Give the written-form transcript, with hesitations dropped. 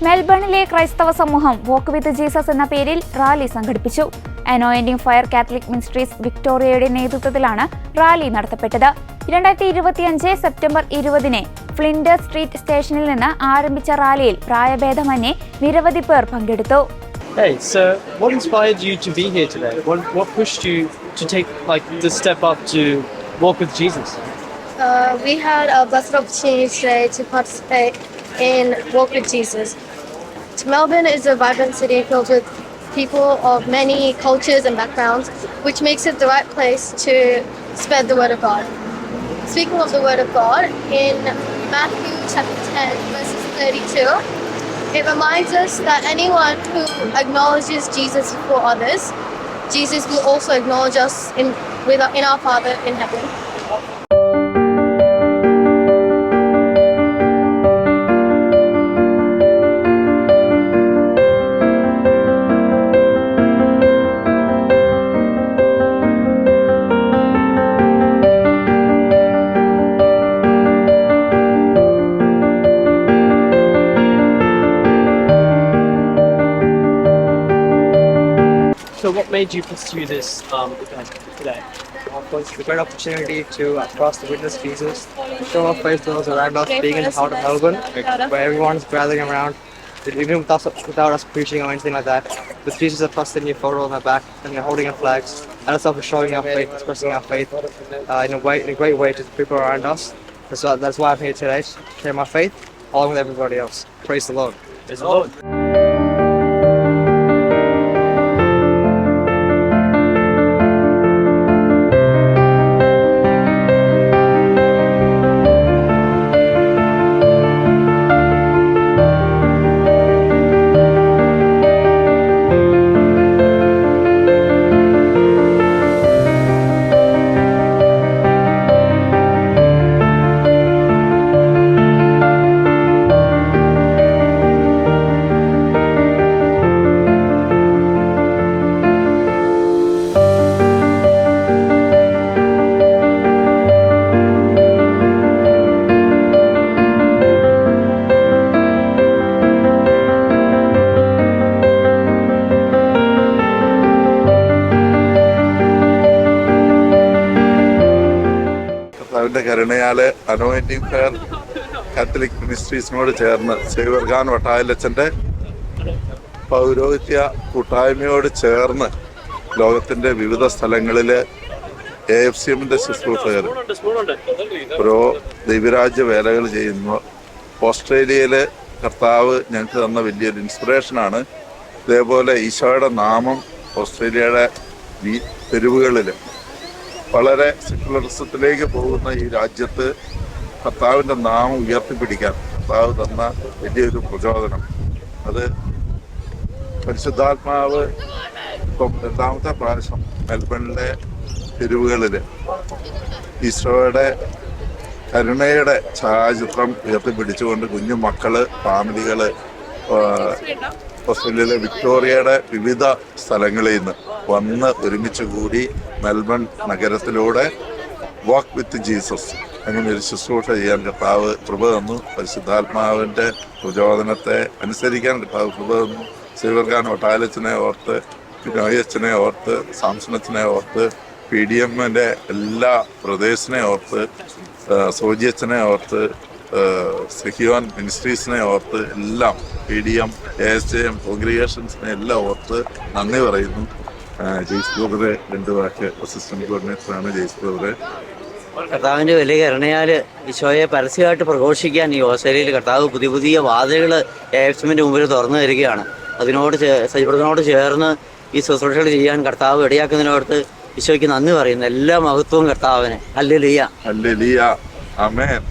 മെൽബണിലെ ക്രൈസ്തവ സമൂഹം work with Jesus എന്ന പേരിൽ റാലി സംഘടിപ്പിച്ചു. അനോയിന്റിംഗ് ഫയർ കാത്തലിക് മിനിസ്ട്രീസ് വിക്ടോറിയയുടെ നേതൃത്വത്തിലാണ് റാലി നടത്തപ്പെട്ടത്. 2025 സെപ്റ്റംബർ 20 ഫ്ലിൻഡർ സ്ട്രീറ്റ് സ്റ്റേഷനിൽ നിന്ന് ആരംഭിച്ച റാലിയിൽ പ്രായഭേദമന്യേ നിരവധി പേർ പങ്കെടുത്തു. Hey, so what inspired you to be here today? What pushed you to take the step up to walk with Jesus? We had a blessed opportunity today to participate in Walk with Jesus. Melbourne is a vibrant city filled with people of many cultures and backgrounds, which makes it the right place to spread the word of God. Speaking of the word of God, in Matthew chapter 10, verses 32, it reminds us that anyone who acknowledges Jesus before others, Jesus will also acknowledge us in our Father in heaven. So what made you pursue this event today? Of course, it's a great opportunity to, for us to witness Jesus, show our faith to those around us, being in the heart of Melbourne, where everyone is gathering around, even without us preaching or anything like that. With Jesus a plus the new photo on their back, and they're holding our flags, and it's also showing our faith, expressing our faith in a great way to the people around us. That's why I'm here today, to share my faith along with everybody else. Praise the Lord. Praise the Lord. അവന്റെ കരുണയാല് anointing fire Catholic മിനിസ്ട്രീസിനോട് ചേർന്ന് Xavier Khan വട്ടായിലച്ചന്റെ പൗരോഹിത്യ കൂട്ടായ്മയോട് ചേർന്ന് ലോകത്തിന്റെ വിവിധ സ്ഥലങ്ങളില് AFCMന്റെ ശുശ്രൂഷകർ ഓരോ ദൈവരാജ്യ വേലകൾ ചെയ്യുന്നു. ഓസ്ട്രേലിയയില് കർത്താവ് ഞങ്ങൾക്ക് തന്ന വലിയൊരു ഇൻസ്പിറേഷനാണ്. ഇതേപോലെ ഈശോയുടെ നാമം ഓസ്ട്രേലിയയുടെ തെരുവുകളിൽ വളരെ സെക്യുലറിസത്തിലേക്ക് പോകുന്ന ഈ രാജ്യത്ത് കർത്താവിൻ്റെ നാമം ഉയർത്തിപ്പിടിക്കാൻ കർത്താവ് തന്ന വലിയൊരു പ്രചോദനം. അത് പരിശുദ്ധാത്മാവ് ഇപ്പം രണ്ടാമത്തെ പ്രാവശ്യം മെൽബണിലെ തെരുവുകളിൽ ഈശോയുടെ കരുണയുടെ ഛായാചിത്രം ഉയർത്തിപ്പിടിച്ചുകൊണ്ട് കുഞ്ഞു മക്കള്, ഫാമിലികള് ഓസ്ട്രേലിയയിലെ വിക്ടോറിയയുടെ വിവിധ സ്ഥലങ്ങളിൽ നിന്ന് വന്ന് ഒരുമിച്ച് കൂടി മെൽബൺ നഗരത്തിലൂടെ വാക്ക് വിത്ത് ജീസസ് അങ്ങനെ ഒരു ശുശ്രൂഷ ചെയ്യാൻ കർത്താവ് കൃപ തന്നു. പരിശുദ്ധാത്മാവിൻ്റെ പ്രചോദനത്തെ അനുസരിക്കാൻ കർത്താവ് കൃപ തന്നു. സേവ്യർ ഖാൻ വട്ടായിലച്ചനെ ഓർത്ത്, നോയച്ചനെ ഓർത്ത്, സാംസണച്ചനെ ഓർത്ത്, PDMന്റെ എല്ലാ പ്രദേശിനെ ഓർത്ത്, സോജിയച്ചനെ ഓർത്ത്, സെഹിയോൻ മിനിസ്ട്രീസിനെ ഓർത്ത്, എല്ലാം PDM, ASJM കോൺഗ്രിഗേഷൻസിനെ എല്ലാം ഓർത്ത് നന്ദി പറയുന്നു. ജെയ്സ് ബ്രദറെ രണ്ട് വാക്ക് അസിസ്റ്റന്റ് കോർഡിനേറ്ററാണ്. ജെയ്സ് ബ്രദറെ, കർത്താവിൻ്റെ വലിയ കരുണയാൽ ഈശോയെ പരസ്യമായിട്ട് പ്രഘോഷിക്കാൻ ഈ ഓസ്ട്രേലിയയിൽ കർത്താവ് പുതിയ വാതിലുകൾ AFCMന്റെ മുമ്പിൽ തുറന്നു തരികയാണ്. സജിബ്രദറിനോട് ചേർന്ന് ഈ ശുശ്രൂഷകൾ ചെയ്യാൻ കർത്താവ് ഇടയാക്കുന്നതിനോർത്ത് ഈശോയ്ക്ക് നന്ദി പറയുന്നു. എല്ലാ മഹത്വവും കർത്താവിന്. ഹല്ലേലൂയ. ഹല്ലേലൂയ. ആമേൻ.